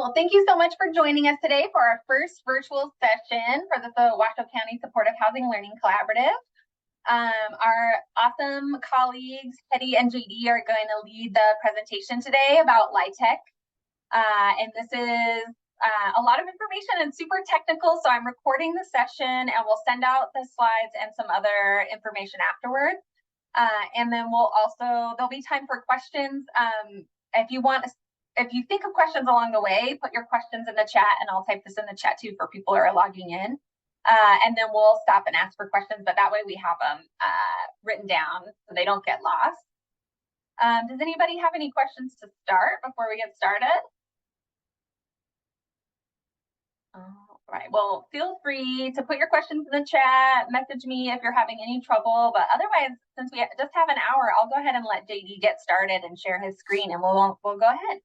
Well, thank you so much for joining us today for our first virtual session for the Washoe County Supportive Housing Learning Collaborative. Our awesome colleagues, Hetty and JD, are going to lead the presentation today about LIHTC. And this is a lot of information and super technical, so I'm recording the session and we'll send out the slides and some other information afterwards. And then there'll be time for questions. If you think of questions along the way, put your questions in the chat and I'll type this in the chat too for people who are logging in. And then we'll stop and ask for questions, but that way we have them written down so they don't get lost. Does anybody have any questions to start before we get started? All right, well, feel free to put your questions in the chat, message me if you're having any trouble, but otherwise, since we just have an hour, I'll go ahead and let JD get started and share his screen and we'll go ahead.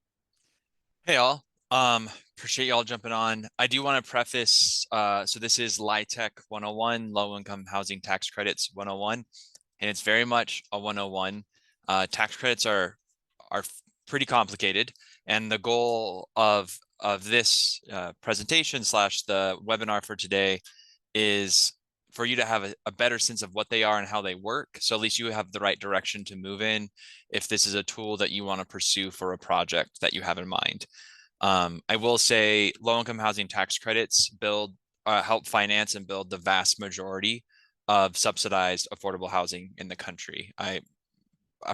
Hey all, appreciate y'all jumping on. I do want to preface, so this is LIHTC 101, Low Income Housing Tax Credits 101, and it's very much a 101. Tax credits are pretty complicated, and the goal of this presentation / the webinar for today is for you to have a better sense of what they are and how they work, so at least you have the right direction to move in if this is a tool that you want to pursue for a project that you have in mind. I will say low-income housing tax credits help finance and build the vast majority of subsidized affordable housing in the country. I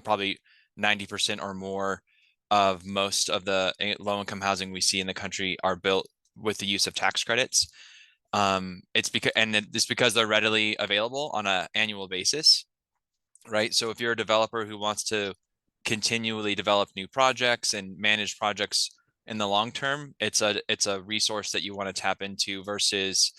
probably 90% or more of most of the low-income housing we see in the country are built with the use of tax credits. It's because they're readily available on an annual basis, right? So if you're a developer who wants to continually develop new projects and manage projects in the long term, it's a resource that you want to tap into versus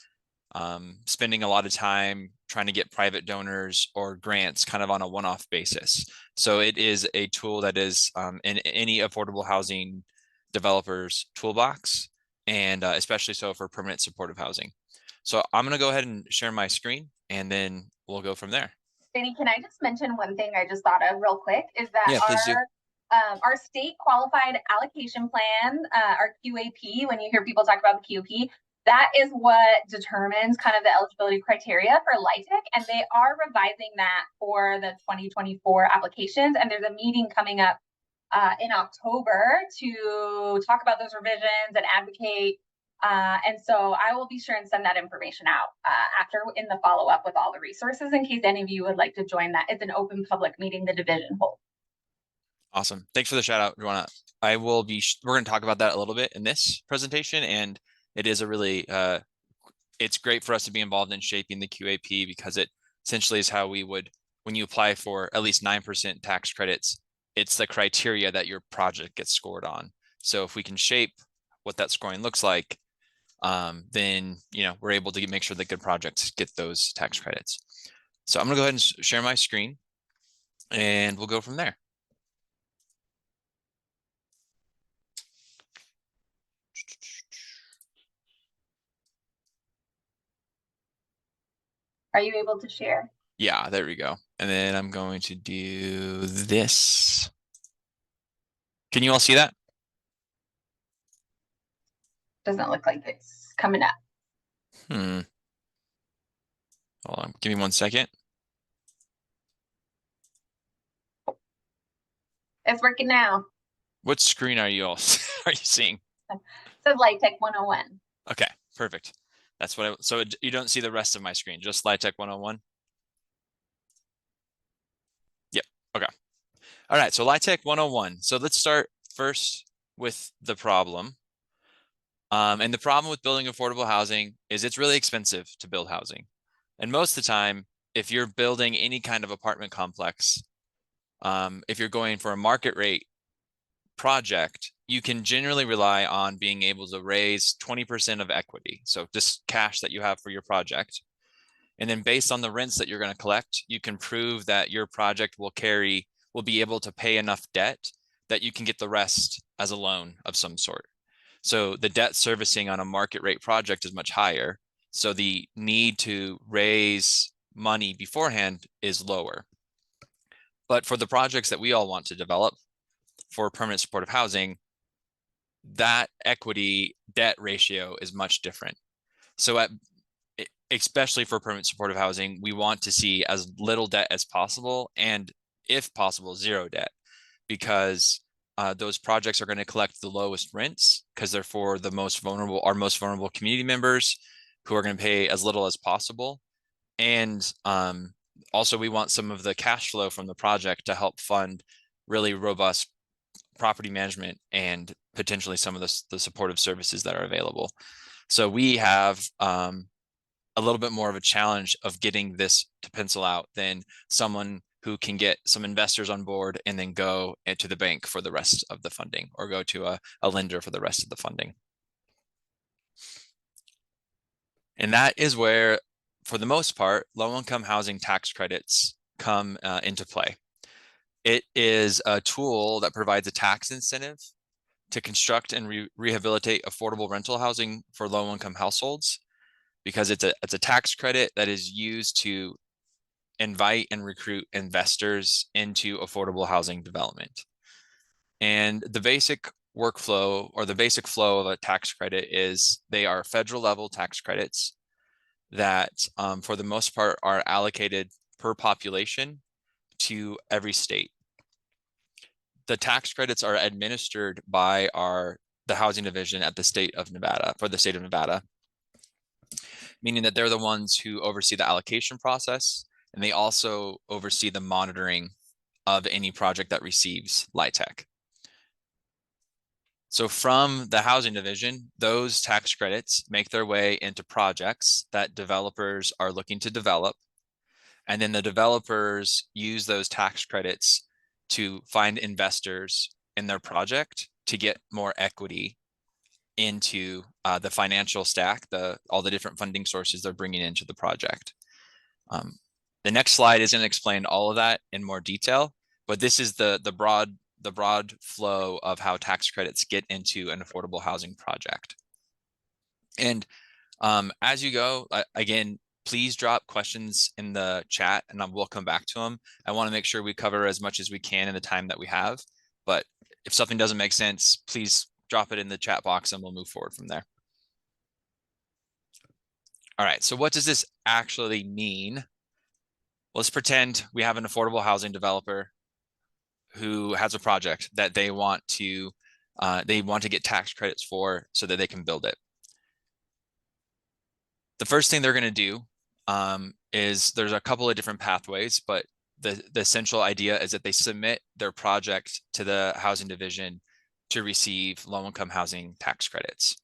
spending a lot of time trying to get private donors or grants kind of on a one-off basis. So it is a tool that is in any affordable housing developer's toolbox, and especially so for permanent supportive housing. So I'm going to go ahead and share my screen and then we'll go from there. Danny, can I just mention one thing I just thought of real quick is that our state qualified allocation plan, our QAP, when you hear people talk about the QAP, that is what determines kind of the eligibility criteria for LIHTC, and they are revising that for the 2024 applications. And there's a meeting coming up in October to talk about those revisions and advocate. And so I will be sure and send that information out after in the follow-up with all the resources in case any of you would like to join that. It's an open public meeting the division holds. Awesome. Thanks for the shout out, Joanna. We're going to talk about that a little bit in this presentation, and it is a really, it's great for us to be involved in shaping the QAP because it essentially is how we would, when you apply for at least 9% tax credits, it's the criteria that your project gets scored on. So if we can shape what that scoring looks like, then we're able to make sure that good projects get those tax credits. So I'm gonna go ahead and share my screen and we'll go from there. Are you able to share? Yeah, there we go. And then I'm going to do this. Can you all see that? Doesn't look like it's coming up. Hold on, give me 1 second. It's working now. What screen are you all seeing? It says LIHTC 101. Okay, perfect. That's what so you don't see the rest of my screen, just LIHTC 101? Yep, okay. All right, so LIHTC 101. So let's start first with the problem. And the problem with building affordable housing is it's really expensive to build housing. And most of the time, if you're building any kind of apartment complex, if you're going for a market rate project, you can generally rely on being able to raise 20% of equity. So just cash that you have for your project. And then based on the rents that you're going to collect, you can prove that your project will be able to pay enough debt that you can get the rest as a loan of some sort. So the debt servicing on a market rate project is much higher. So the need to raise money beforehand is lower. But for the projects that we all want to develop for permanent supportive housing, that equity debt ratio is much different. So especially for permanent supportive housing, we want to see as little debt as possible, and if possible, zero debt, because those projects are going to collect the lowest rents because they're for the most vulnerable, our most vulnerable community members who are going to pay as little as possible. And also we want some of the cash flow from the project to help fund really robust property management and potentially some of the supportive services that are available. So we have a little bit more of a challenge of getting this to pencil out than someone who can get some investors on board and then go to the bank for the rest of the funding, or go to a lender for the rest of the funding. And that is where, for the most part, low-income housing tax credits come into play. It is a tool that provides a tax incentive to construct and rehabilitate affordable rental housing for low-income households, because it's a tax credit that is used to invite and recruit investors into affordable housing development. And the basic workflow, or the basic flow of a tax credit, is they are federal level tax credits that for the most part are allocated per population to every state. The tax credits are administered by the housing division at the state of Nevada, for the state of Nevada, meaning that they're the ones who oversee the allocation process, and they also oversee the monitoring of any project that receives LIHTC. So from the housing division, those tax credits make their way into projects that developers are looking to develop. And then the developers use those tax credits to find investors in their project to get more equity into the financial stack, all the different funding sources they're bringing into the project. The next slide is going to explain all of that in more detail, but this is the broad flow of how tax credits get into an affordable housing project. And as you go, again, please drop questions in the chat and we'll come back to them. I want to make sure we cover as much as we can in the time that we have, but if something doesn't make sense, please drop it in the chat box and we'll move forward from there. All right, so what does this actually mean? Let's pretend we have an affordable housing developer who has a project that they want to get tax credits for so that they can build it. The first thing they're going to do is, there's a couple of different pathways, but the essential idea is that they submit their project to the housing division to receive low-income housing tax credits.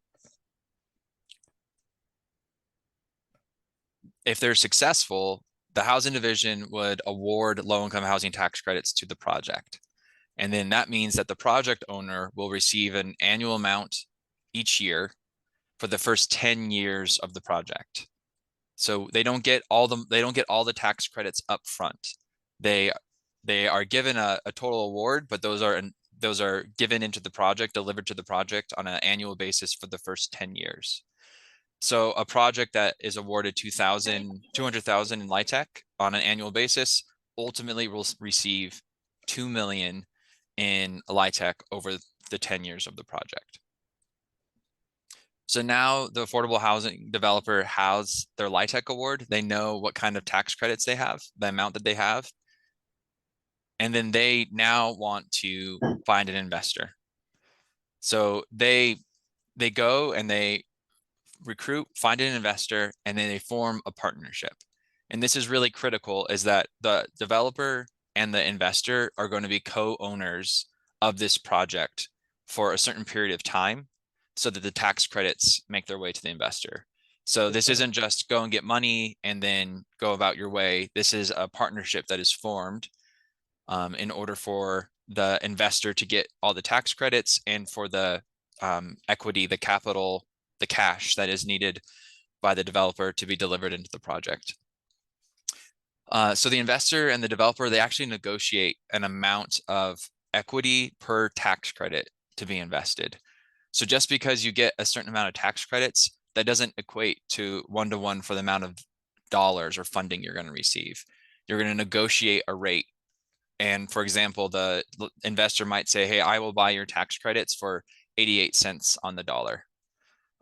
If they're successful, the housing division would award low-income housing tax credits to the project. And then that means that the project owner will receive an annual amount each year for the first 10 years of the project. So they don't get all the tax credits up front. They are given a total award, but those are given into the project, delivered to the project on an annual basis for the first 10 years. So a project that is awarded $200,000 in LIHTC on an annual basis ultimately will receive $2 million in LIHTC over the 10 years of the project. So now the affordable housing developer has their LIHTC award. They know what kind of tax credits they have, the amount that they have. And then they now want to find an investor. So they go and they recruit, find an investor, and then they form a partnership. And this is really critical, is that the developer and the investor are going to be co-owners of this project for a certain period of time so that the tax credits make their way to the investor. So this isn't just go and get money and then go about your way. This is a partnership that is formed in order for the investor to get all the tax credits and for the equity, the capital, the cash that is needed by the developer to be delivered into the project. So the investor and the developer, they actually negotiate an amount of equity per tax credit to be invested. So just because you get a certain amount of tax credits, that doesn't equate to one-to-one for the amount of dollars or funding you're going to receive. You're going to negotiate a rate. And for example, the investor might say, hey, I will buy your tax credits for 88 cents on the dollar.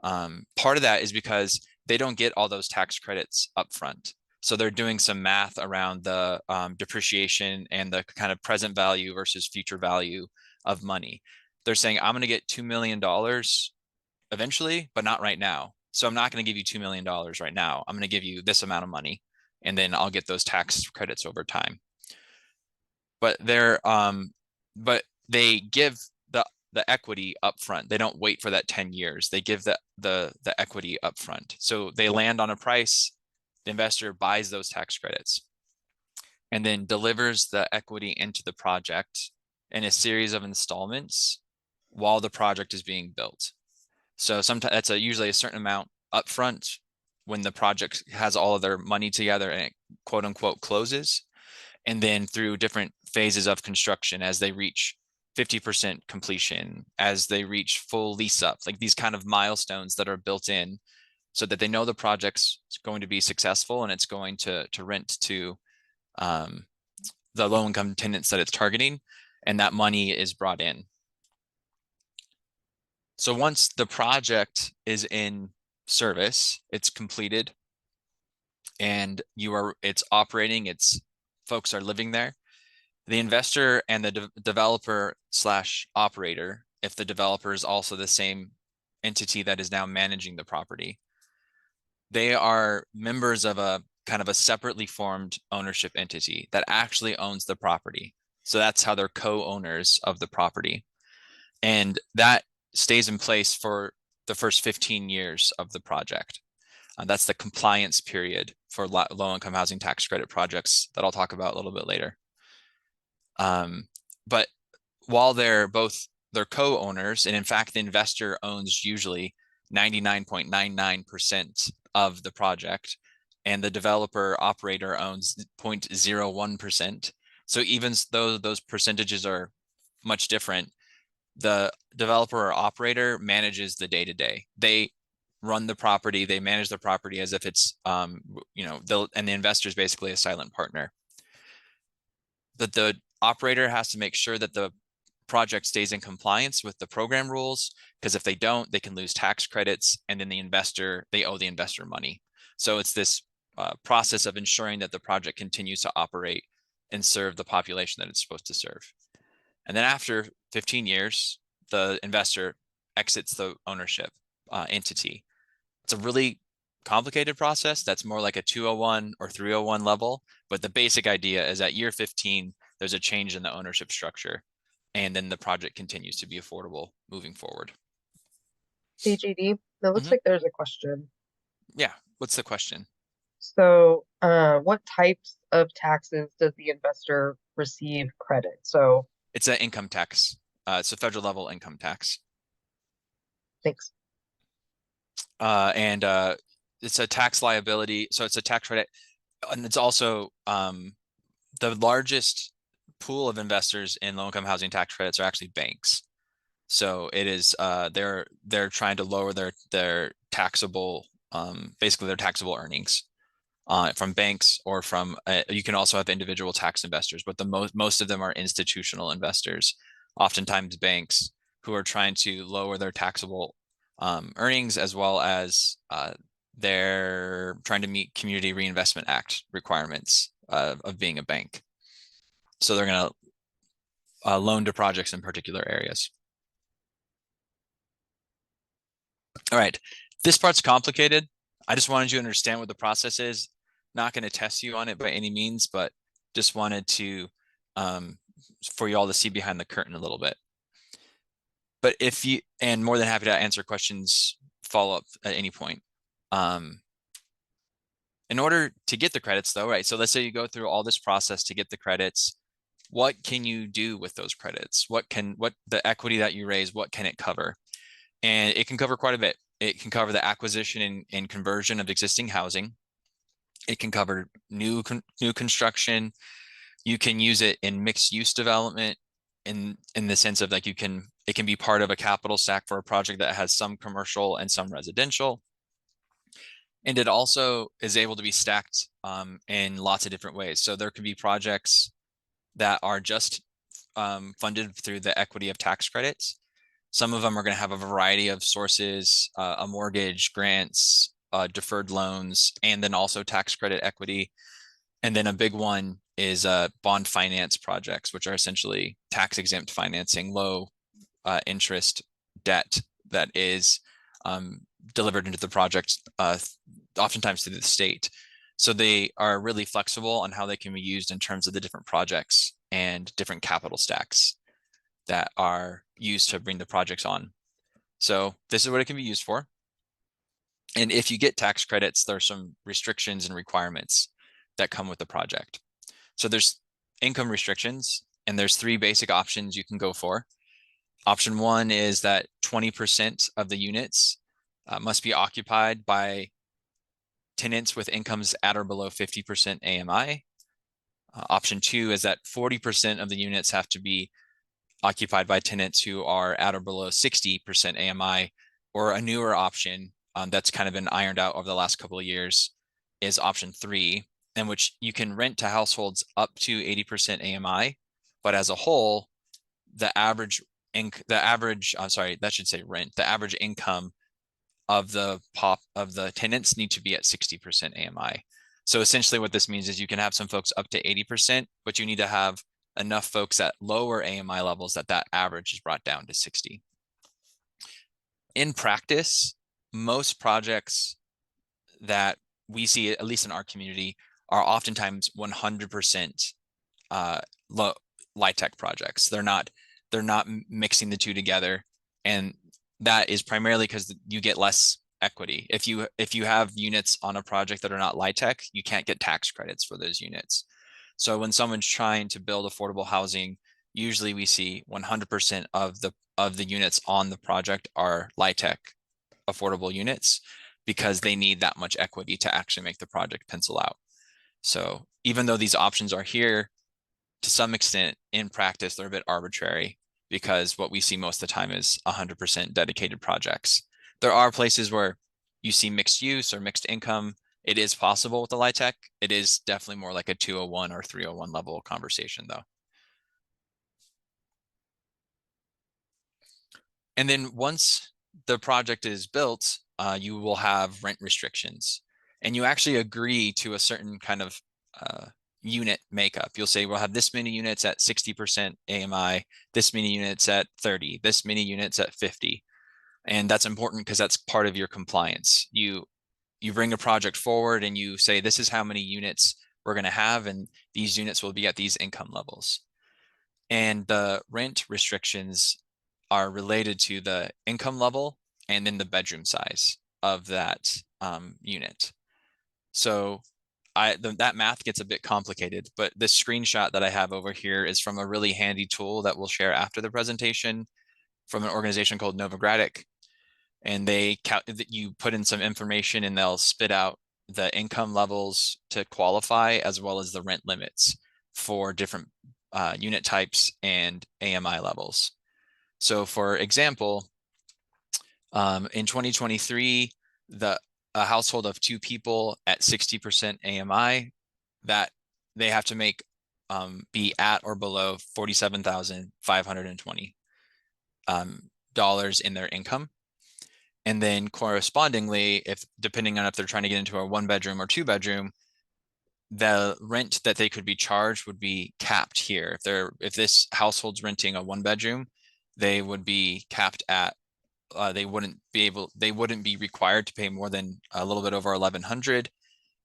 Part of that is because they don't get all those tax credits up front. So they're doing some math around the depreciation and the kind of present value versus future value of money. They're saying, I'm going to get $2 million eventually, but not right now. So I'm not going to give you $2 million right now. I'm going to give you this amount of money, and then I'll get those tax credits over time. But they give the equity up front. They don't wait for that 10 years. They give the equity up front. So they land on a price, the investor buys those tax credits and then delivers the equity into the project in a series of installments while the project is being built. So sometimes that's usually a certain amount up front when the project has all of their money together and it quote unquote closes. And then through different phases of construction as they reach 50% completion, as they reach full lease up, like these kind of milestones that are built in so that they know the project's going to be successful and it's going to rent to the low income tenants that it's targeting, and that money is brought in. So once the project is in service, it's completed and it's operating, folks are living there. The investor and the developer / operator, if the developer is also the same entity that is now managing the property, they are members of a kind of a separately formed ownership entity that actually owns the property. So that's how they're co-owners of the property. And that stays in place for the first 15 years of the project. That's the compliance period for low-income housing tax credit projects that I'll talk about a little bit later. But while they're co-owners, and in fact, the investor owns usually 99.99% of the project, and the developer operator owns 0.01%. So even though those percentages are much different, the developer or operator manages the day-to-day. They run the property, they manage the property as if it's, and the investor is basically a silent partner. That the operator has to make sure that the project stays in compliance with the program rules, because if they don't, they can lose tax credits, and then they owe the investor money. So it's this process of ensuring that the project continues to operate and serve the population that it's supposed to serve. And then after 15 years, the investor exits the ownership entity. It's a really complicated process. That's more like a 201 or 301 level. But the basic idea is at year 15, there's a change in the ownership structure, and then the project continues to be affordable moving forward. DGD, it looks like there's a question. Yeah, what's the question? So, what types of taxes does the investor receive credit? So it's an income tax. It's a federal level income tax. Thanks. And it's a tax liability. So it's a tax credit. And it's also the largest pool of investors in low-income housing tax credits are actually banks. So it is they're trying to lower their taxable basically their taxable earnings from banks or from you can also have individual tax investors, but the most of them are institutional investors, oftentimes banks, who are trying to lower their taxable earnings, as well as they're trying to meet Community Reinvestment Act requirements of being a bank. So they're going to loan to projects in particular areas. All right, this part's complicated. I just wanted you to understand what the process is. Not going to test you on it by any means, but just wanted to for you all to see behind the curtain a little bit. But and more than happy to answer questions, follow up at any point. In order to get the credits though, right? So let's say you go through all this process to get the credits. What can you do with those credits? What the equity that you raise, what can it cover? And it can cover quite a bit. It can cover the acquisition and conversion of existing housing. It can cover new construction. You can use it in mixed use development in the sense of like it can be part of a capital stack for a project that has some commercial and some residential. And it also is able to be stacked in lots of different ways. So there could be projects that are just funded through the equity of tax credits. Some of them are going to have a variety of sources, a mortgage, grants, deferred loans, and then also tax credit equity. And then a big one is bond finance projects, which are essentially tax exempt financing, low interest debt that is delivered into the project, oftentimes through the state. So they are really flexible on how they can be used in terms of the different projects and different capital stacks that are used to bring the projects on. So this is what it can be used for. And if you get tax credits, there are some restrictions and requirements that come with the project. So there's income restrictions, and there's 3 basic options you can go for. Option 1 is that 20% of the units must be occupied by tenants with incomes at or below 50% AMI. Option 2 is that 40% of the units have to be occupied by tenants who are at or below 60% AMI, or a newer option that's kind of been ironed out over the last couple of years is option 3, in which you can rent to households up to 80% AMI, but as a whole, the average income of the tenants need to be at 60% AMI. So essentially what this means is you can have some folks up to 80%, but you need to have enough folks at lower AMI levels that average is brought down to 60. In practice, most projects that we see, at least in our community, are oftentimes 100% LIHTC projects. They're not mixing the two together, and that is primarily because you get less equity. If you have units on a project that are not LIHTC, you can't get tax credits for those units. So when someone's trying to build affordable housing, usually we see 100% of the units on the project are LIHTC affordable units, because they need that much equity to actually make the project pencil out. So even though these options are here, to some extent in practice, they're a bit arbitrary, because what we see most of the time is 100% dedicated projects. There are places where you see mixed use or mixed income. It is possible with the LIHTC. It is definitely more like a 201 or 301 level conversation though. And then once the project is built, you will have rent restrictions, and you actually agree to a certain kind of unit makeup. You'll say, we'll have this many units at 60% AMI, this many units at 30, this many units at 50. And that's important because that's part of your compliance. You bring a project forward and you say, this is how many units we're going to have, and these units will be at these income levels. And the rent restrictions are related to the income level and then the bedroom size of that unit. So that math gets a bit complicated, but this screenshot that I have over here is from a really handy tool that we'll share after the presentation from an organization called Novogradic. And you put in some information and they'll spit out the income levels to qualify, as well as the rent limits for different unit types and AMI levels. So for example, in 2023, a household of 2 people at 60% AMI, that they have to make be at or below $47,520 in their income. And then correspondingly, depending on if they're trying to get into a 1-bedroom or 2-bedroom, the rent that they could be charged would be capped here. If this household's renting a 1-bedroom, they would be capped at they wouldn't be required to pay more than a little bit over $1,100.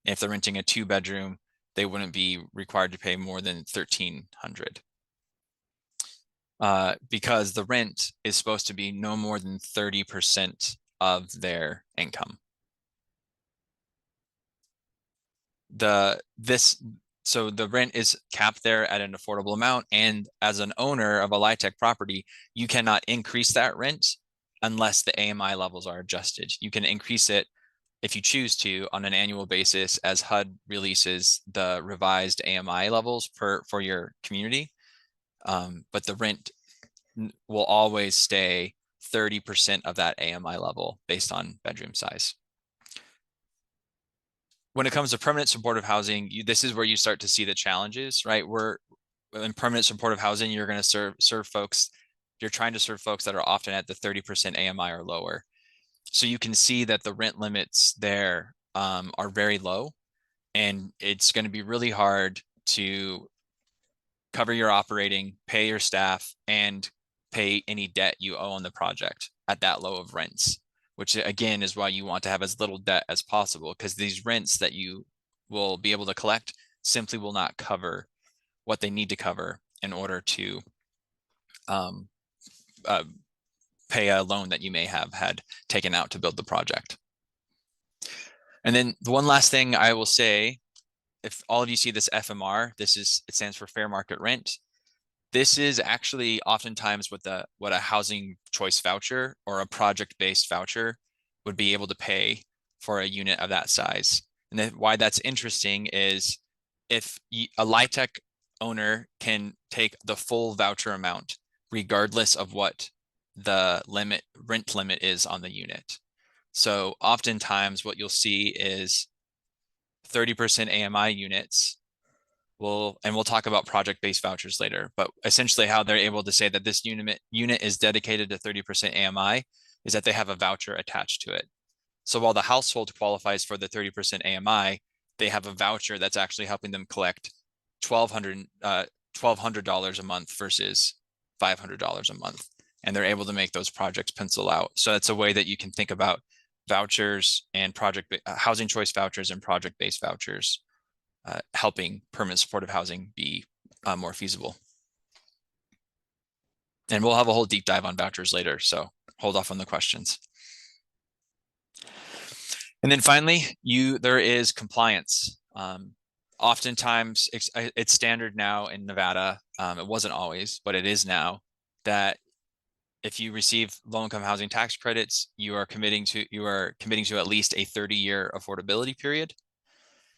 If they're renting a 2-bedroom, they wouldn't be required to pay more than $1,300. Because the rent is supposed to be no more than 30% of their income. So the rent is capped there at an affordable amount, and as an owner of a LIHTC property, you cannot increase that rent unless the AMI levels are adjusted. You can increase it if you choose to on an annual basis as HUD releases the revised AMI levels for your community, but the rent will always stay 30% of that AMI level based on bedroom size. When it comes to permanent supportive housing, this is where you start to see the challenges, right? In permanent supportive housing, you're going to serve folks you're trying to serve folks that are often at the 30% AMI or lower. So you can see that the rent limits there are very low, and it's going to be really hard to cover your operating, pay your staff, and pay any debt you owe on the project at that low of rents, which again is why you want to have as little debt as possible, because these rents that you will be able to collect simply will not cover what they need to cover in order to pay a loan that you may have had taken out to build the project. And then the one last thing I will say, if all of you see this FMR, it stands for fair market rent. This is actually oftentimes what a housing choice voucher or a project-based voucher would be able to pay for a unit of that size. And then why that's interesting is if a LIHTC owner can take the full voucher amount, regardless of what the rent limit is on the unit. So oftentimes what you'll see is 30% AMI units and we'll talk about project-based vouchers later, but essentially how they're able to say that this unit is dedicated to 30% AMI is that they have a voucher attached to it. So while the household qualifies for the 30% AMI, they have a voucher that's actually helping them collect $1,200 a month versus $500 a month. And they're able to make those projects pencil out. So that's a way that you can think about vouchers and housing choice vouchers and project-based vouchers, helping permanent supportive housing be more feasible. And we'll have a whole deep dive on vouchers later, so hold off on the questions. And then finally, there is compliance. Oftentimes, it's standard now in Nevada. It wasn't always, but it is now, that if you receive low-income housing tax credits, you are committing to at least a 30-year affordability period.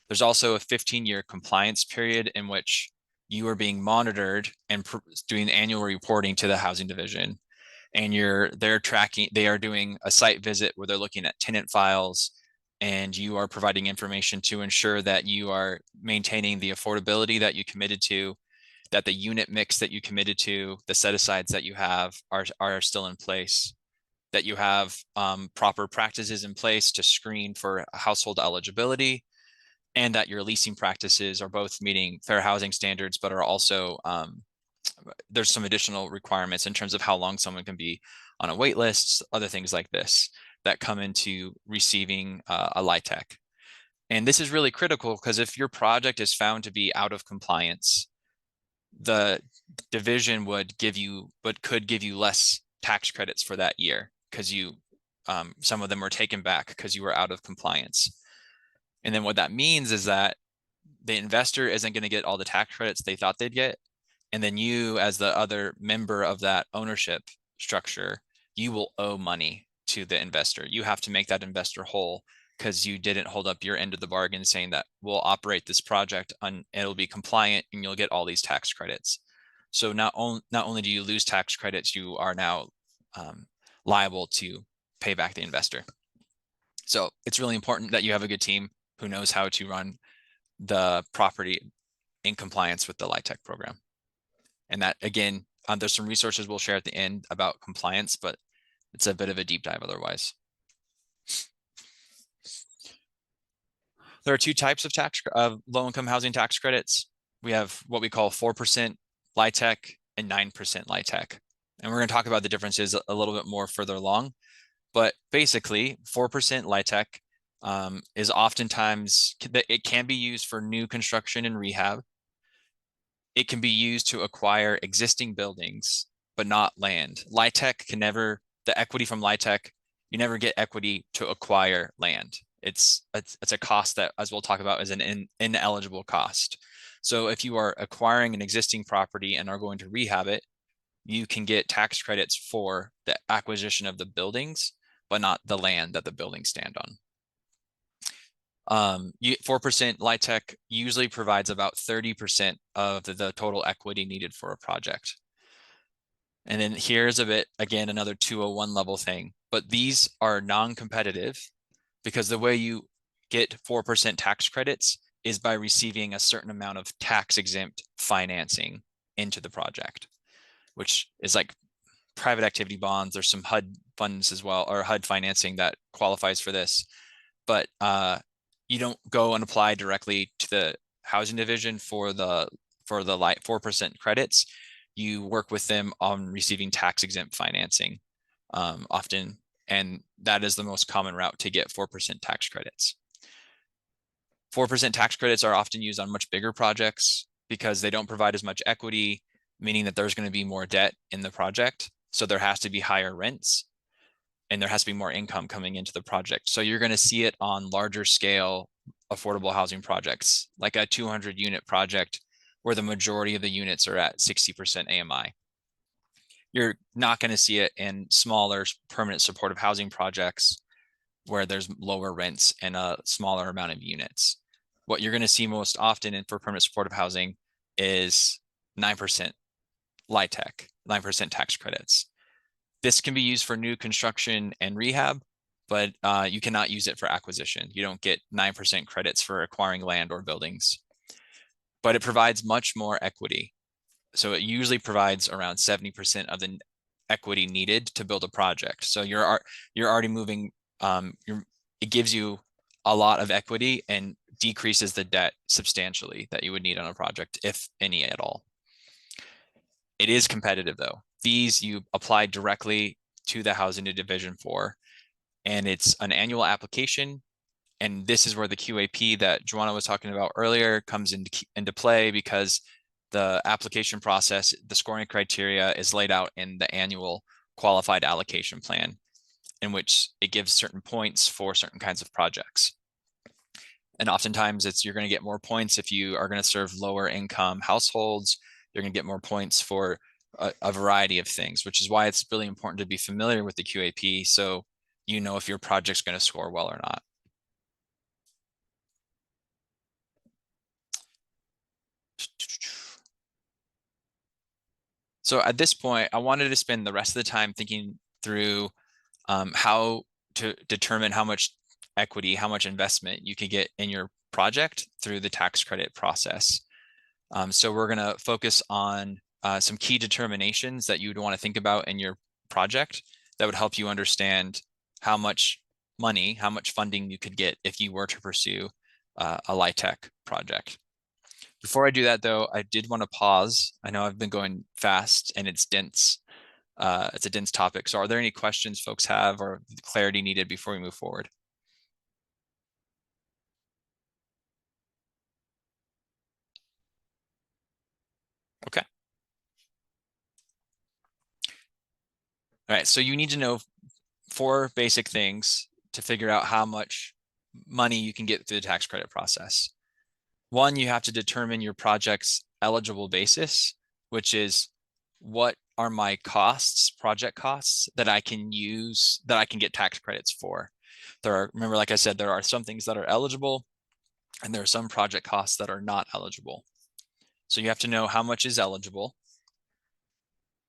There's also a 15-year compliance period in which you are being monitored and doing annual reporting to the housing division. And they are doing a site visit where they're looking at tenant files, and you are providing information to ensure that you are maintaining the affordability that you committed to, that the unit mix that you committed to, the set-asides that you have are still in place, that you have proper practices in place to screen for household eligibility, and that your leasing practices are both meeting fair housing standards, but are also, there's some additional requirements in terms of how long someone can be on a wait list, other things like this that come into receiving a LIHTC. And this is really critical because if your project is found to be out of compliance, the division could give you less tax credits for that year because some of them were taken back because you were out of compliance. And then what that means is that the investor isn't going to get all the tax credits they thought they'd get. And then you, as the other member of that ownership structure, you will owe money to the investor. You have to make that investor whole because you didn't hold up your end of the bargain saying that we'll operate this project and it'll be compliant and you'll get all these tax credits. So not only do you lose tax credits, you are now liable to pay back the investor. So it's really important that you have a good team who knows how to run the property in compliance with the LIHTC program. And that, again, there's some resources we'll share at the end about compliance, but it's a bit of a deep dive otherwise. There are two types of low-income housing tax credits. We have what we call 4% LIHTC and 9% LIHTC. And we're going to talk about the differences a little bit more further along. But basically, 4% LIHTC is oftentimes, it can be used for new construction and rehab. It can be used to acquire existing buildings, but not land. LIHTC can never, the equity from LIHTC, you never get equity to acquire land. It's a cost that, as we'll talk about, is an ineligible cost. So if you are acquiring an existing property and are going to rehab it, you can get tax credits for the acquisition of the buildings, but not the land that the buildings stand on. 4% LIHTC usually provides about 30% of the total equity needed for a project. And then here's a bit, again, another 201 level thing, but these are non-competitive because the way you get 4% tax credits is by receiving a certain amount of tax exempt financing into the project, which is like private activity bonds. There's some HUD funds as well, or HUD financing that qualifies for this. But you don't go and apply directly to the housing division for the 4% credits. You work with them on receiving tax exempt financing often, and that is the most common route to get 4% tax credits. 4% tax credits are often used on much bigger projects because they don't provide as much equity, meaning that there's going to be more debt in the project. So there has to be higher rents and there has to be more income coming into the project. So you're going to see it on larger scale affordable housing projects, like a 200 unit project where the majority of the units are at 60% AMI. You're not going to see it in smaller permanent supportive housing projects where there's lower rents and a smaller amount of units. What you're going to see most often for permanent supportive housing is 9% LIHTC, 9% tax credits. This can be used for new construction and rehab, but you cannot use it for acquisition. You don't get 9% credits for acquiring land or buildings, but it provides much more equity. So it usually provides around 70% of the equity needed to build a project. So you're already moving, it gives you a lot of equity and decreases the debt substantially that you would need on a project, if any at all. It is competitive though. These you apply directly to the housing division for, and it's an annual application. And this is where the QAP that Joanna was talking about earlier comes into play, because the application process, the scoring criteria is laid out in the annual qualified allocation plan, in which it gives certain points for certain kinds of projects. And oftentimes you're going to get more points if you are going to serve lower income households. You're going to get more points for a variety of things, which is why it's really important to be familiar with the QAP so you know if your project's going to score well or not. So at this point, I wanted to spend the rest of the time thinking through how to determine how much equity, how much investment you can get in your project through the tax credit process. So we're going to focus on some key determinations that you would want to think about in your project that would help you understand how much money, how much funding you could get if you were to pursue a LIHTC project. Before I do that though, I did want to pause. I know I've been going fast and it's dense. It's a dense topic. So are there any questions folks have or clarity needed before we move forward? Okay. All right, so you need to know 4 basic things to figure out how much money you can get through the tax credit process. 1, you have to determine your project's eligible basis, which is what are my costs, project costs that I can use, that I can get tax credits for. Remember, like I said, there are some things that are eligible and there are some project costs that are not eligible. So you have to know how much is eligible.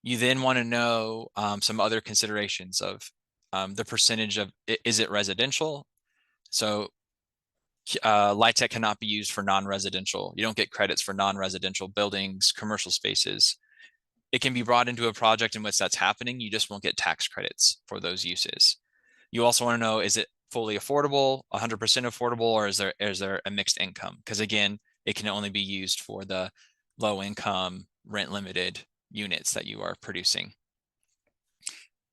You then want to know some other considerations of the percentage of, is it residential? So LIHTC cannot be used for non-residential. You don't get credits for non-residential buildings, commercial spaces. It can be brought into a project in which that's happening. You just won't get tax credits for those uses. You also want to know, is it fully affordable, 100% affordable, or is there a mixed income? Because again, it can only be used for the low income, rent limited units that you are producing.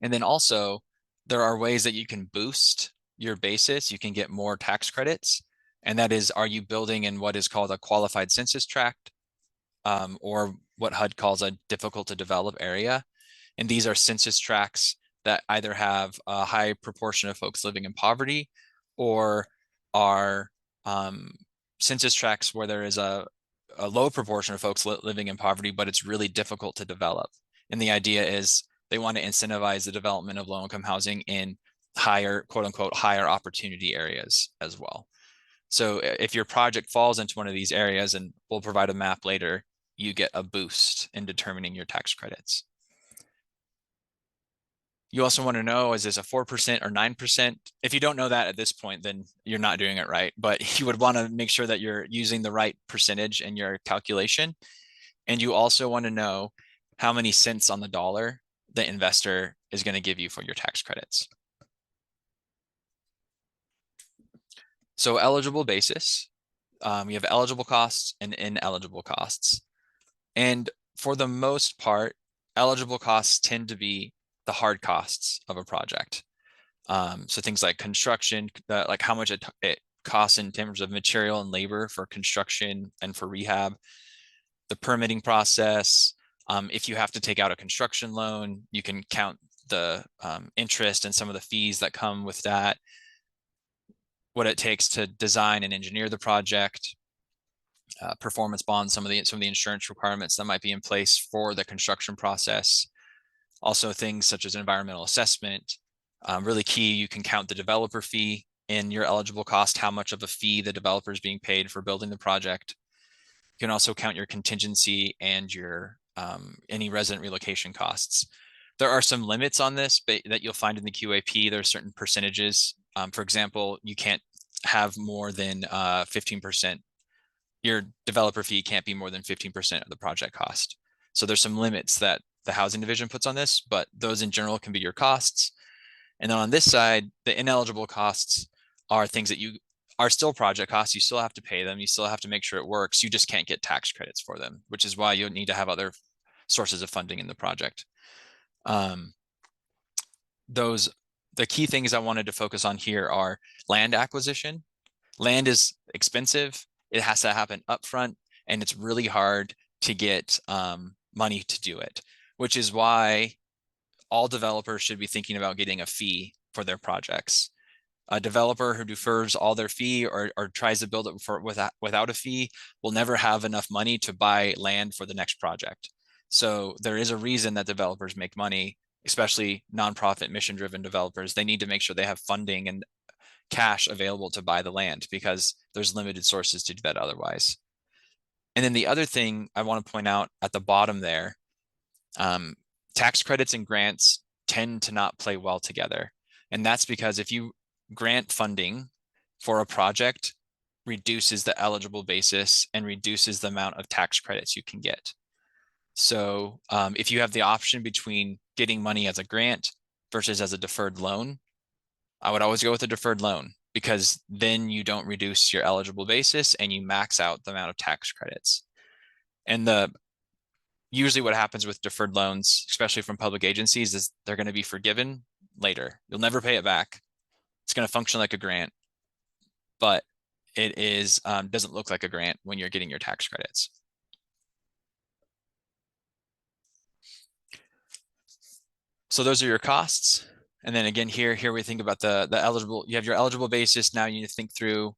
And then also, there are ways that you can boost your basis. You can get more tax credits. And that is, are you building in what is called a qualified census tract, or what HUD calls a difficult to develop area? And these are census tracts that either have a high proportion of folks living in poverty, or are census tracts where there is a low proportion of folks living in poverty, but it's really difficult to develop. And the idea is they want to incentivize the development of low-income housing in higher, quote unquote, higher opportunity areas as well. So if your project falls into one of these areas, and we'll provide a map later, you get a boost in determining your tax credits. You also want to know, is this a 4% or 9%? If you don't know that at this point, then you're not doing it right. But you would want to make sure that you're using the right percentage in your calculation. And you also want to know how many cents on the dollar the investor is going to give you for your tax credits. So eligible basis, you have eligible costs and ineligible costs. And for the most part, eligible costs tend to be the hard costs of a project. So things like construction, like how much it costs in terms of material and labor for construction and for rehab, the permitting process. If you have to take out a construction loan, you can count the interest and some of the fees that come with that, what it takes to design and engineer the project, performance bonds, some of the insurance requirements that might be in place for the construction process. Also things such as environmental assessment. Really key, you can count the developer fee in your eligible cost, how much of a fee the developer is being paid for building the project. You can also count your contingency and your any resident relocation costs. There are some limits on this that you'll find in the QAP. There are certain percentages. For example, you can't have more than 15%. Your developer fee can't be more than 15% of the project cost. So there's some limits that the housing division puts on this, but those in general can be your costs. And then on this side, the ineligible costs are things that you are still project costs. You still have to pay them. You still have to make sure it works. You just can't get tax credits for them, which is why you need to have other sources of funding in the project. The key things I wanted to focus on here are land acquisition. Land is expensive. It has to happen upfront, and it's really hard to get money to do it, which is why all developers should be thinking about getting a fee for their projects. A developer who defers all their fee or tries to build it without a fee will never have enough money to buy land for the next project. So there is a reason that developers make money, especially nonprofit mission-driven developers. They need to make sure they have funding and cash available to buy the land because there's limited sources to do that otherwise. And then the other thing I want to point out at the bottom there, tax credits and grants tend to not play well together. And that's because if you grant funding for a project, reduces the eligible basis and reduces the amount of tax credits you can get. So if you have the option between getting money as a grant versus as a deferred loan, I would always go with a deferred loan because then you don't reduce your eligible basis and you max out the amount of tax credits. And usually what happens with deferred loans, especially from public agencies, is they're going to be forgiven later. You'll never pay it back. It's going to function like a grant, but it is doesn't look like a grant when you're getting your tax credits. So those are your costs. And then again, here we think about the eligible, you have your eligible basis. Now you need to think through,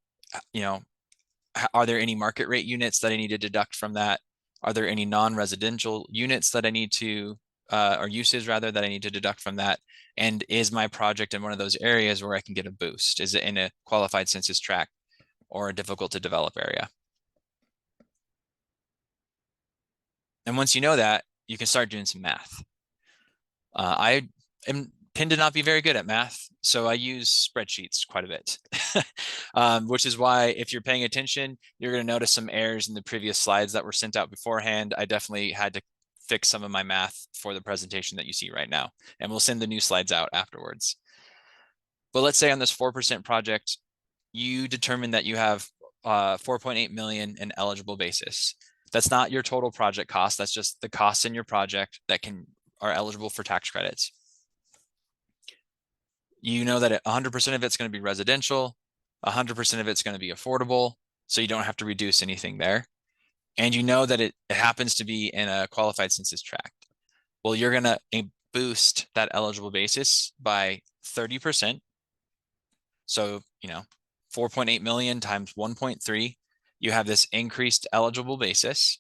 are there any market rate units that I need to deduct from that? Are there any non-residential units that I need to, or uses rather, that I need to deduct from that? And is my project in one of those areas where I can get a boost? Is it in a qualified census tract or a difficult to develop area? And once you know that, you can start doing some math. I tend to not be very good at math, so I use spreadsheets quite a bit, which is why if you're paying attention, you're going to notice some errors in the previous slides that were sent out beforehand. I definitely had to fix some of my math for the presentation that you see right now, and we'll send the new slides out afterwards. But let's say on this 4% project, you determine that you have 4.8 million in eligible basis. That's not your total project cost. That's just the costs in your project that are eligible for tax credits. You know that 100% of it's going to be residential, 100% of it's going to be affordable, so you don't have to reduce anything there. And you know that it happens to be in a qualified census tract. Well, you're going to boost that eligible basis by 30%. So, 4.8 million times 1.3, you have this increased eligible basis.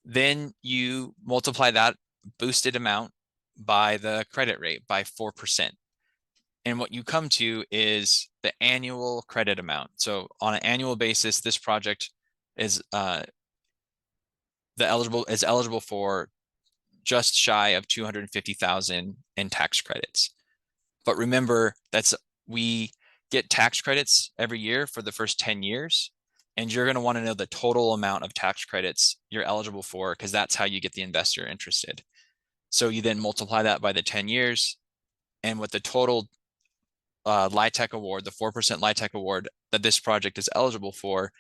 Then you multiply that boosted amount by the credit rate by 4%. And what you come to is the annual credit amount. So on an annual basis, this project is eligible for just shy of 250,000 in tax credits. But remember, we get tax credits every year for the first 10 years. And you're going to want to know the total amount of tax credits you're eligible for, because that's how you get the investor interested. So you then multiply that by the 10 years, and what the total LIHTC award, the 4% LIHTC award that this project is eligible for,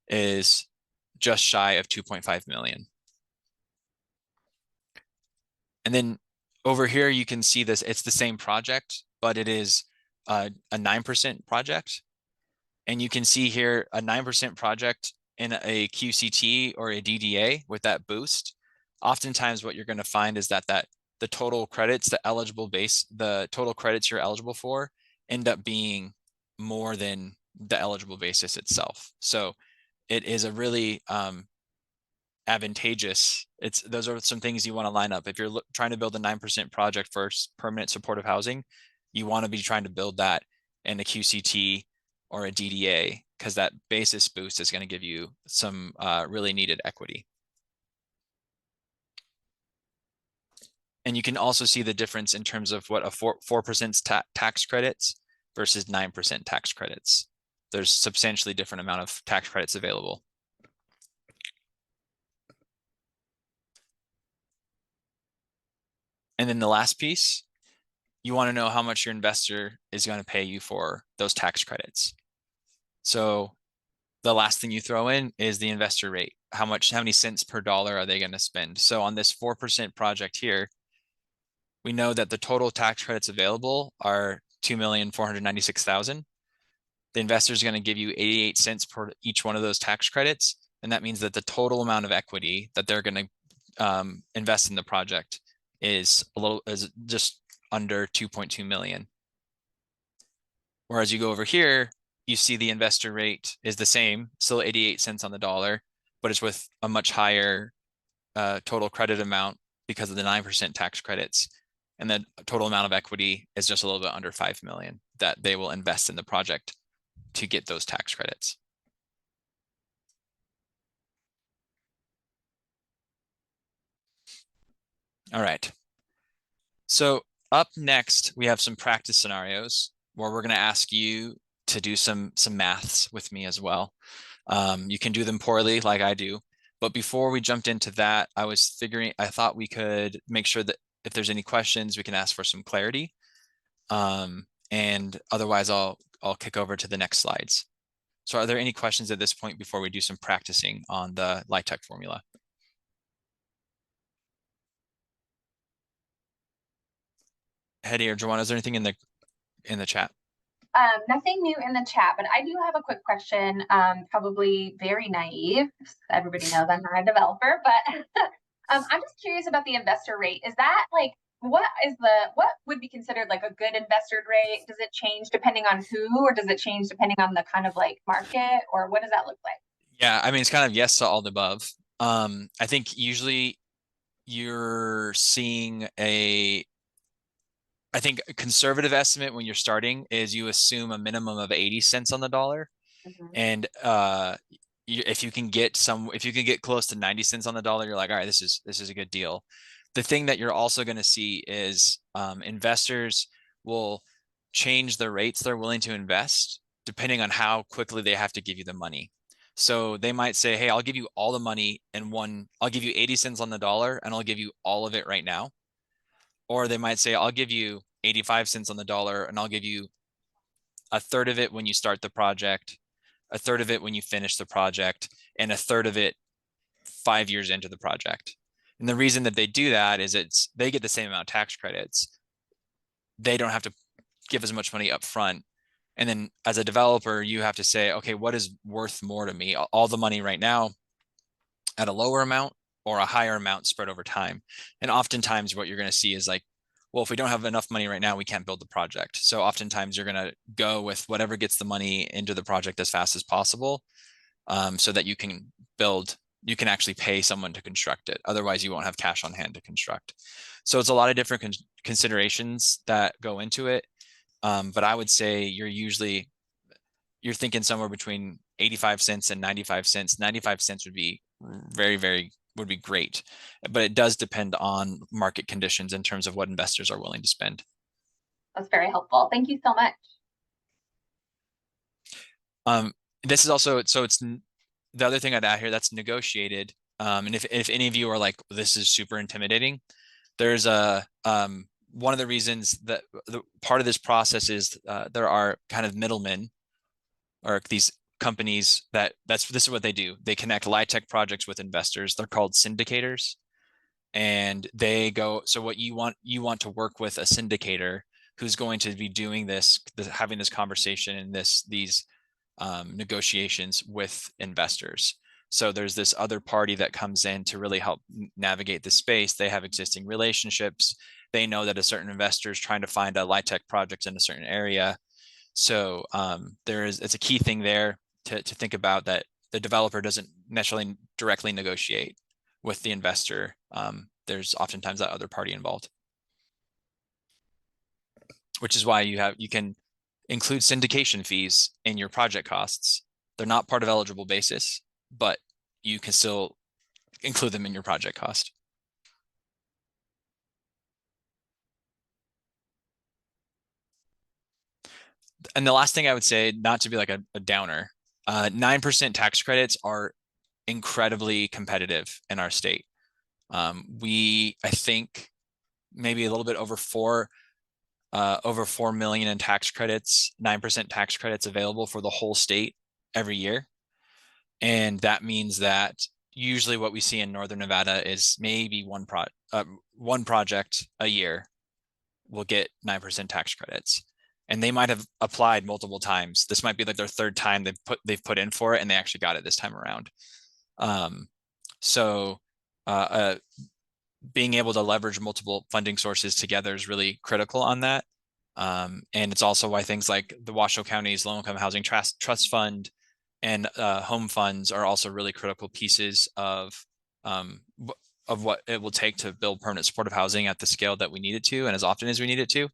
is just shy of 2.5 million. And then over here, you can see this, it's the same project, but it is a 9% project. And you can see here a 9% project in a QCT or a DDA with that boost. Oftentimes what you're going to find is that the total credits, the total credits you're eligible for end up being more than the eligible basis itself. So it is a really advantageous. Those are some things you want to line up. If you're trying to build a 9% project for permanent supportive housing, you want to be trying to build that in a QCT or a DDA, because that basis boost is going to give you some really needed equity. And you can also see the difference in terms of what a 4% tax credits versus 9% tax credits. There's substantially different amount of tax credits available. And then the last piece, you want to know how much your investor is going to pay you for those tax credits. So the last thing you throw in is the investor rate. How many cents per dollar are they going to spend? So on this 4% project here, we know that the total tax credits available are 2,496,000. The investor is going to give you 88 cents per each one of those tax credits. And that means that the total amount of equity that they're going to invest in the project is just under 2.2 million. Whereas you go over here, you see the investor rate is the same, still 88 cents on the dollar, but it's with a much higher total credit amount because of the 9% tax credits. And the total amount of equity is just a little bit under 5 million that they will invest in the project to get those tax credits. All right. So up next, we have some practice scenarios where we're going to ask you to do some maths with me as well. You can do them poorly like I do. But before we jumped into that, I thought we could make sure that if there's any questions, we can ask for some clarity. And otherwise, I'll kick over to the next slides. So are there any questions at this point before we do some practicing on the LIHTC formula? Hetty or Joanna, is there anything in the chat? Nothing new in the chat, but I do have a quick question, probably very naive. Everybody knows I'm not a developer, but I'm just curious about the investor rate. Is that like, what would be considered like a good investor rate? Does it change depending on who, or does it change depending on the kind of like market, or what does that look like? Yeah, I mean, it's kind of yes to all the above. I think usually you're seeing a conservative estimate when you're starting is you assume a minimum of 80 cents on the dollar. Mm-hmm. And if you can get close to 90 cents on the dollar, you're like, all right, this is a good deal. The thing that you're also going to see is investors will change the rates they're willing to invest depending on how quickly they have to give you the money. So they might say, hey, I'll give you all the money I'll give you 80 cents on the dollar and I'll give you all of it right now. Or they might say, I'll give you 85 cents on the dollar and I'll give you a third of it when you start the project, a third of it when you finish the project, and a third of it 5 years into the project. And the reason that they do that is they get the same amount of tax credits. They don't have to give as much money up front. And then as a developer, you have to say, okay, what is worth more to me? All the money right now at a lower amount or a higher amount spread over time. And oftentimes what you're going to see is like, well, if we don't have enough money right now, we can't build the project. So oftentimes you're going to go with whatever gets the money into the project as fast as possible, so that you can actually pay someone to construct it. Otherwise you won't have cash on hand to construct. So it's a lot of different considerations that go into it. But I would say you're thinking somewhere between 85 cents and 95 cents. 95 cents would be would be great, but it does depend on market conditions in terms of what investors are willing to spend. That's very helpful. Thank you so much. This is also, so it's the other thing I'd add here that's negotiated. And if any of you are like, this is super intimidating, there's a one of the reasons that the part of this process is there are kind of middlemen or these companies this is what they do. They connect LIHTC projects with investors. They're called syndicators. And they go, so what you want to work with a syndicator who's going to be doing having this conversation and these negotiations with investors. So there's this other party that comes in to really help navigate the space. They have existing relationships. They know that a certain investor is trying to find a LIHTC project in a certain area. So it's a key thing there to think about, that the developer doesn't necessarily directly negotiate with the investor. There's oftentimes that other party involved, which is why you can include syndication fees in your project costs. They're not part of eligible basis, but you can still include them in your project cost. And the last thing I would say, not to be like a downer, 9% tax credits are incredibly competitive in our state. I think maybe a little bit over 4 million in tax credits, 9% tax credits available for the whole state every year. And that means that usually what we see in Northern Nevada is maybe one project a year will get 9% tax credits. And they might have applied multiple times. This might be like their third time they've put in for it, and they actually got it this time around. Being able to leverage multiple funding sources together is really critical on that. And it's also why things like the Washoe County's Low Income Housing Trust Fund and home funds are also really critical pieces of what it will take to build permanent supportive housing at the scale that we need it to and as often as we need it to.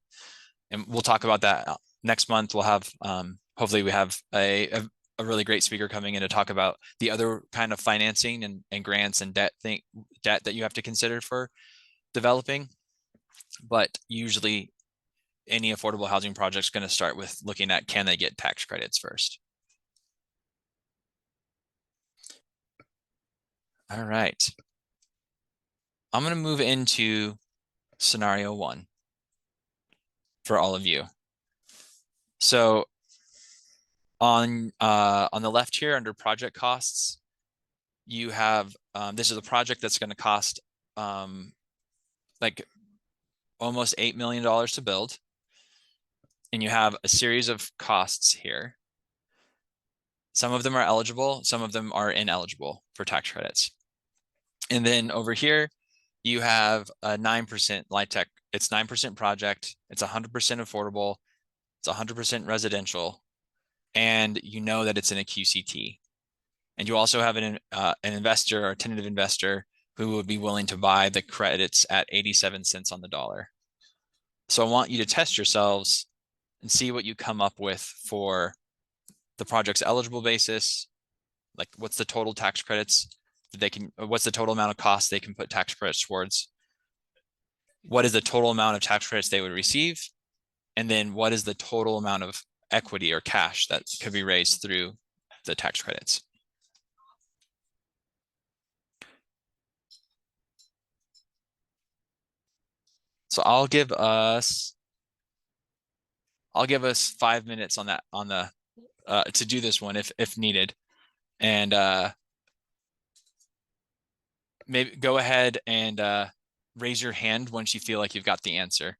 And we'll talk about that next month. We'll have hopefully we have a really great speaker coming in to talk about the other kind of financing and grants and debt that you have to consider for developing. But usually any affordable housing project is going to start with looking at, can they get tax credits first? All right. I'm going to move into scenario 1 for all of you. So on the left here under project costs, you have this is a project that's going to cost like almost $8 million to build. And you have a series of costs here. Some of them are eligible, some of them are ineligible for tax credits. And then over here, you have a 9% LIHTC. It's 9% project. It's 100% affordable. It's 100% residential. And you know that it's in a QCT. And you also have an investor or a tentative investor who would be willing to buy the credits at 87 cents on the dollar. So I want you to test yourselves and see what you come up with for the project's eligible basis. Like, what's the total tax credits what's the total amount of costs they can put tax credits towards? What is the total amount of tax credits they would receive? And then what is the total amount of equity or cash that could be raised through the tax credits? So I'll give us 5 minutes on the to do this one if needed. And maybe go ahead and raise your hand once you feel like you've got the answer.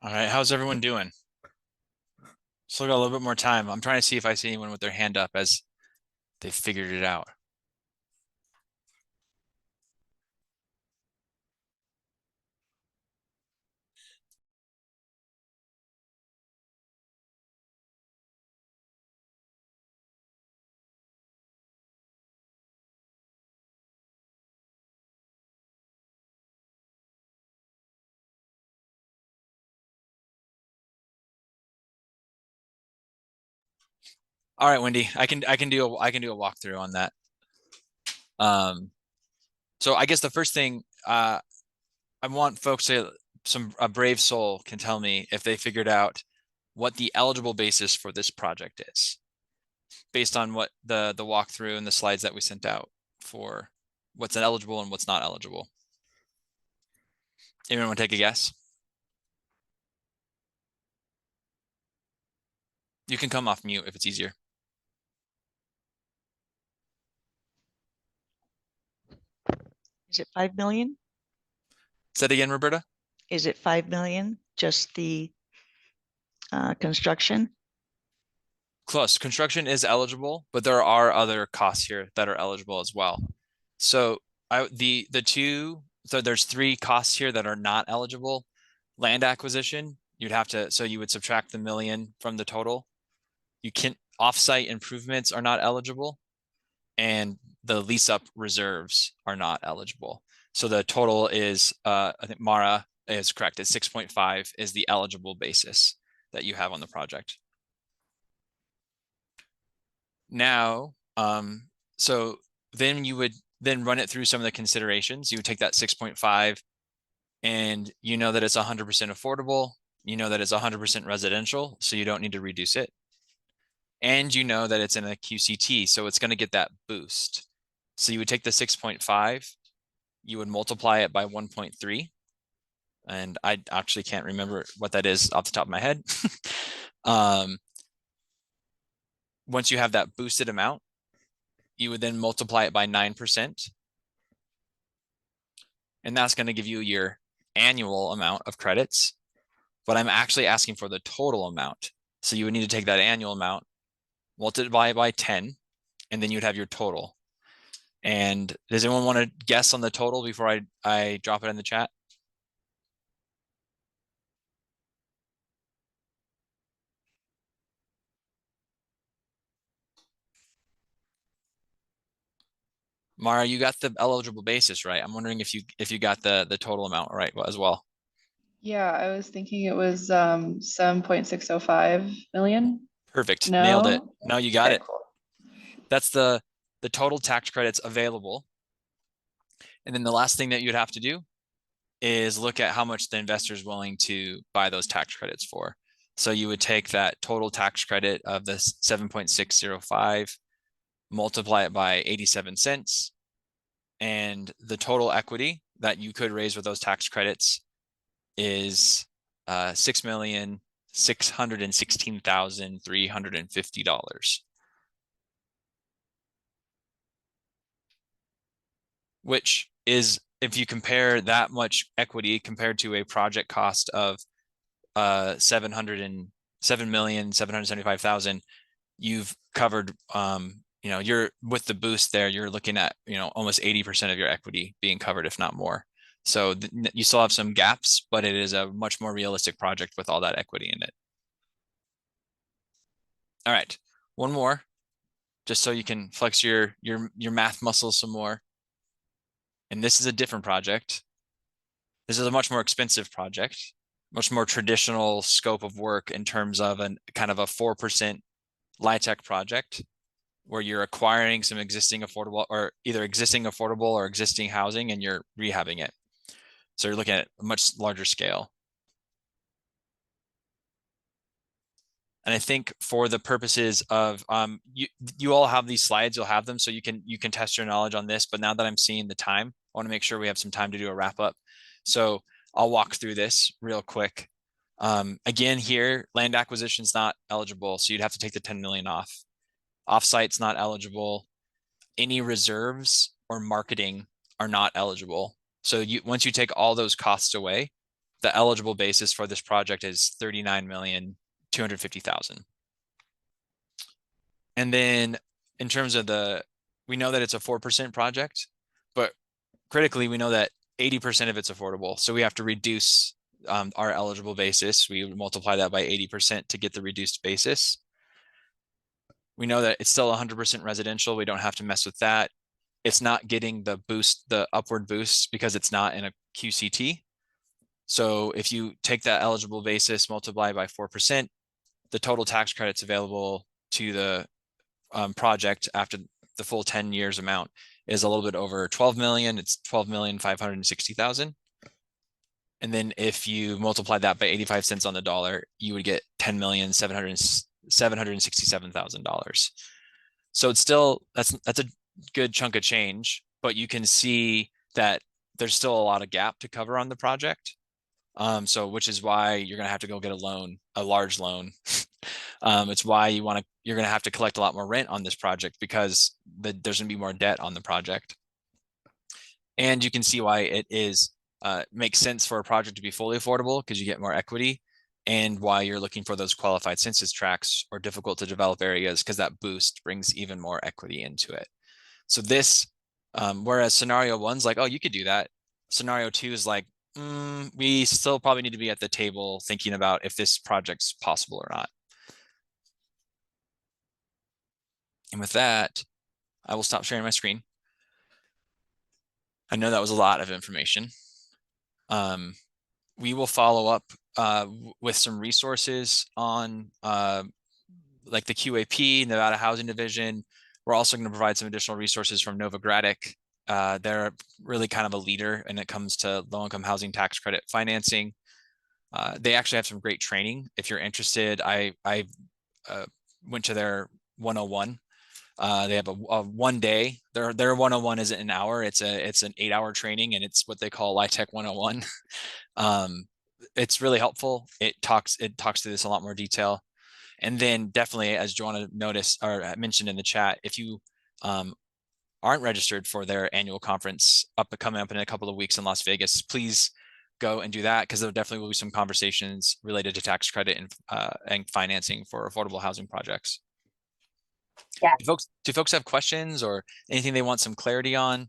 All right, how's everyone doing? Still got a little bit more time. I'm trying to see if I see anyone with their hand up as they figured it out. All right, Wendy, I can do a walkthrough on that. So I guess the first thing I want folks to a brave soul can tell me if they figured out what the eligible basis for this project is, based on what the walkthrough and the slides that we sent out for what's eligible and what's not eligible. Anyone want to take a guess? You can come off mute if it's easier. Is it 5 million? Say it again, Roberta. Is it 5 million, just the construction? Close. Construction is eligible, but there are other costs here that are eligible as well. So there's 3 costs here that are not eligible. Land acquisition, so you would subtract the million from the total. Offsite improvements are not eligible, and the lease up reserves are not eligible. So the total is, I think Mara is correct, it's 6.5 is the eligible basis that you have on the project. Now, so then you would then run it through some of the considerations. You would take that 6.5 and you know that it's 100% affordable. You know that it's 100% residential, so you don't need to reduce it. And you know that it's in a QCT, so it's going to get that boost. So you would take the 6.5, you would multiply it by 1.3. And I actually can't remember what that is off the top of my head. Once you have that boosted amount, you would then multiply it by 9%. And that's going to give you your annual amount of credits. But I'm actually asking for the total amount. So you would need to take that annual amount, multiply it by 10, and then you'd have your total. And does anyone want to guess on the total before I drop it in the chat? Mara, you got the eligible basis right. I'm wondering if you got the total amount right as well. Yeah, I was thinking it was 7.605 million. Perfect. No? Nailed it. No, you got Okay, it. cool. That's the total tax credits available. And then the last thing that you'd have to do is look at how much the investor is willing to buy those tax credits for. So you would take that total tax credit of the 7.605, multiply it by 87 cents, and the total equity that you could raise with those tax credits is $6,616,350. Which is, if you compare that much equity compared to a project cost of $707,775,000, you've covered, you're with the boost there, you're looking at, almost 80% of your equity being covered, if not more. So you still have some gaps, but it is a much more realistic project with all that equity in it. All right, one more, just so you can flex your math muscles some more. And this is a different project. This is a much more expensive project, much more traditional scope of work in terms of a kind of a 4% LIHTC project where you're acquiring some existing affordable or existing housing and you're rehabbing it. So you're looking at a much larger scale. And I think for the purposes of you all have these slides, you'll have them so you can test your knowledge on this. But now that I'm seeing the time, I want to make sure we have some time to do a wrap up. So I'll walk through this real quick. Again, here, land acquisition is not eligible, so you'd have to take the 10 million off. Offsite's not eligible. Any reserves or marketing are not eligible. So once you take all those costs away, the eligible basis for this project is 39,250,000. And then in terms of we know that it's a 4% project, but critically, we know that 80% of it's affordable. So we have to reduce our eligible basis. We multiply that by 80% to get the reduced basis. We know that it's still 100% residential. We don't have to mess with that. It's not getting the boost, the upward boost, because it's not in a QCT. So if you take that eligible basis, multiply by 4%, the total tax credits available to the project after the full 10 years amount is a little bit over 12 million. It's 12,560,000. And then if you multiply that by 85 cents on the dollar, you would get $10,767,000. So it's still, that's a good chunk of change, but you can see that there's still a lot of gap to cover on the project. So which is why you're going to have to go get a loan, a large loan. It's why you're going to have to collect a lot more rent on this project, because there's going to be more debt on the project. And you can see why it makes sense for a project to be fully affordable, because you get more equity, and why you're looking for those qualified census tracts or difficult to develop areas, because that boost brings even more equity into it. So this, whereas scenario 1's like, oh, you could do that. Scenario 2 is like, we still probably need to be at the table thinking about if this project's possible or not. And with that, I will stop sharing my screen. I know that was a lot of information. We will follow up with some resources on like the QAP, Nevada Housing Division. We're also going to provide some additional resources from Novogradac. They're really kind of a leader when it comes to low-income housing tax credit financing. They actually have some great training. If you're interested, I went to their 101. They have a 1 day. Their 101 isn't an hour. It's an 8-hour training, and it's what they call LIHTC101. It's really helpful. It talks through this in a lot more detail. And then definitely, as Joanna noticed or mentioned in the chat, if you aren't registered for their annual conference coming up in a couple of weeks in Las Vegas, please go and do that, because there definitely will be some conversations related to tax credit and financing for affordable housing projects. Yeah. Do folks have questions or anything they want some clarity on?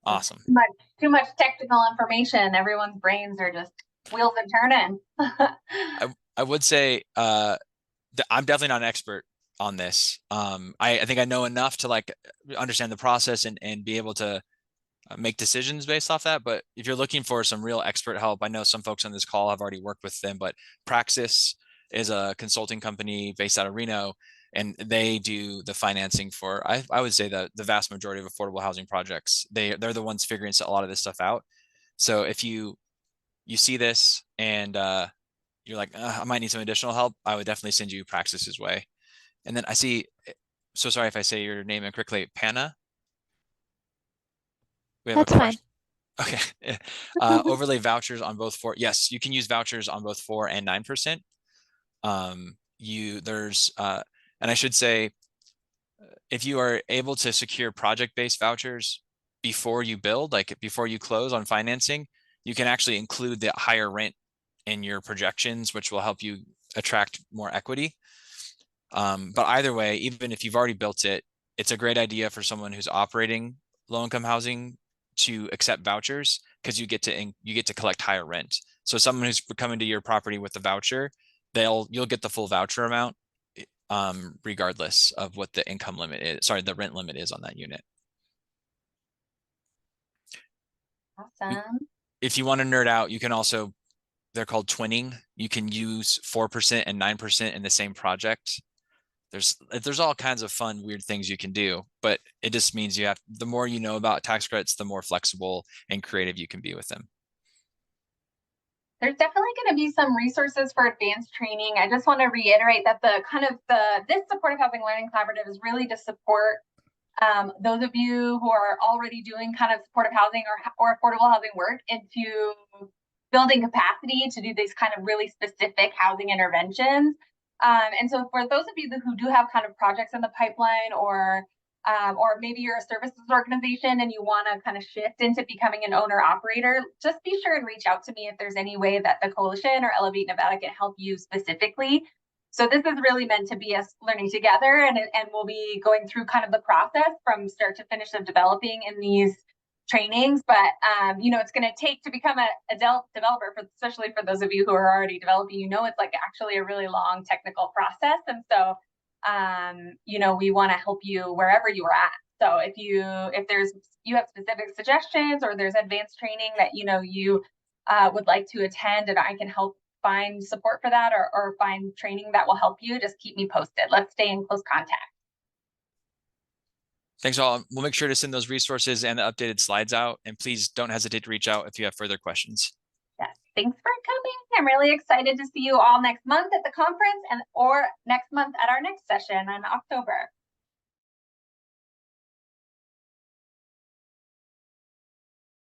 Awesome. Too much technical information. Everyone's brains are just wheels are turning. I would say I'm definitely not an expert on this. I think I know enough to like understand the process and be able to make decisions based off that. But if you're looking for some real expert help, I know some folks on this call have already worked with them, but Praxis is a consulting company based out of Reno, and they do the financing for, I would say, the vast majority of affordable housing projects. They're the ones figuring a lot of this stuff out. So if you see this and you're like, I might need some additional help, I would definitely send you Praxis's way. And then I see, so sorry if I say your name incorrectly, Panna? We have That's a fine. question. Okay. Overlay vouchers on both yes, you can use vouchers on both 4% and 9%. And I should say, if you are able to secure project-based vouchers before you build, like before you close on financing, you can actually include the higher rent in your projections, which will help you attract more equity. But either way, even if you've already built it, it's a great idea for someone who's operating low-income housing to accept vouchers, because you get to collect higher rent. So someone who's coming to your property with the voucher, you'll get the full voucher amount, regardless of what the income limit is. Sorry, the rent limit is on that unit. Awesome. If you want to nerd out, you can also, they're called twinning. You can use 4% and 9% in the same project. There's all kinds of fun, weird things you can do, but it just means the more you know about tax credits, the more flexible and creative you can be with them. There's definitely going to be some resources for advanced training. I just want to reiterate that this supportive housing learning collaborative is really to support those of you who are already doing kind of supportive housing or affordable housing work into building capacity to do these kind of really specific housing interventions. And so for those of you who do have kind of projects in the pipeline or or maybe you're a services organization and you want to kind of shift into becoming an owner operator, just be sure and reach out to me if there's any way that the coalition or Elevate Nevada can help you specifically. So this is really meant to be us learning together, and we'll be going through kind of the process from start to finish of developing in these trainings. But you know, it's going to take to become a developer, especially for those of you who are already developing, you know, it's like actually a really long technical process. And so you know, we want to help you wherever you are at. So if you have specific suggestions, or there's advanced training that you know you would like to attend, and I can help find support for that, or find training that will help you, just keep me posted. Let's stay in close contact. Thanks all. We'll make sure to send those resources and the updated slides out, and please don't hesitate to reach out if you have further questions. Yes, thanks for coming. I'm really excited to see you all next month at the conference, or next month at our next session in October.